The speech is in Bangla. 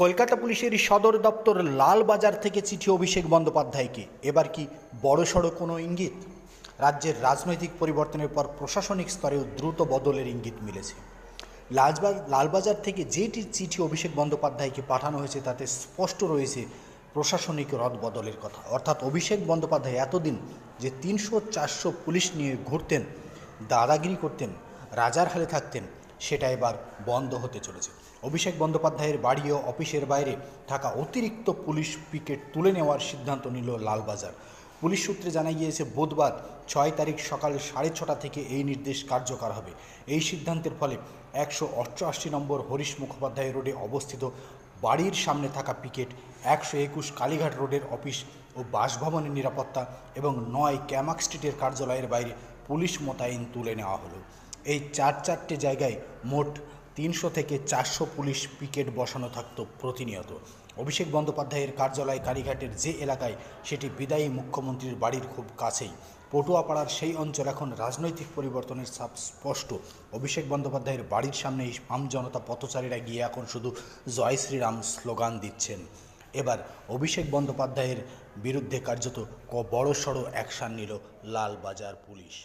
কলকাতা পুলিশের সদর দপ্তর লালবাজার থেকে চিঠি অভিষেক বন্দ্যোপাধ্যায়কে। এবার কি বড়সড় কোনো ইঙ্গিত? রাজ্যের রাজনৈতিক পরিবর্তনের পর প্রশাসনিক স্তরেও দ্রুত বদলের ইঙ্গিত মিলেছে। লালবাজার থেকে যেটি চিঠি অভিষেক বন্দ্যোপাধ্যায়কে পাঠানো হয়েছে তাতে স্পষ্ট রয়েছে প্রশাসনিক রদবদলের কথা। অর্থাৎ অভিষেক বন্দ্যোপাধ্যায় এতদিন যে ৩০০-৪০০ পুলিশ নিয়ে ঘুরতেন, দাদাগিরি করতেন, রাজার হালে থাকতেন, সেটা এবার বন্ধ হতে চলেছে। অভিষেক বন্দ্যোপাধ্যায়ের বাড়ি ও অফিসের বাইরে থাকা অতিরিক্ত পুলিশ পিকেট তুলে নেওয়ার সিদ্ধান্ত নিল লালবাজার। পুলিশ সূত্রে জানা গিয়েছে বুধবার ৬ তারিখ সকাল ৬:৩০ থেকে এই নির্দেশ কার্যকর হবে। এই সিদ্ধান্তের ফলে ১৮৮ নম্বর হরিশ মুখোপাধ্যায় রোডে অবস্থিত বাড়ির সামনে থাকা পিকেট, ১২১ কালীঘাট রোডের অফিস ও বাসভবনের নিরাপত্তা এবং ৯ ক্যামাক স্ট্রিটের কার্যালয়ের বাইরে পুলিশ মোতায়েন তুলে নেওয়া হলো। এই চারটে জায়গায় মোট ৩০০ থেকে ৪০০ পুলিশ পিকেট বসানো থাকত প্রতিনিয়ত। অভিষেক বন্দ্যোপাধ্যায়ের কার্যালয় কালীঘাটের যে এলাকায়, সেটি বিদায়ী মুখ্যমন্ত্রীর বাড়ির খুব কাছেই। পটুয়াপাড়ার সেই অঞ্চল এখন রাজনৈতিক পরিবর্তনের ছাপ স্পষ্ট। অভিষেক বন্দ্যোপাধ্যায়ের বাড়ির সামনে আমজনতা পথচারীরা গিয়ে এখন শুধু জয় শ্রীরাম স্লোগান দিচ্ছেন। এবার অভিষেক বন্দ্যোপাধ্যায়ের বিরুদ্ধে কার্যত বড়সড় অ্যাকশান নিল লালবাজার পুলিশ।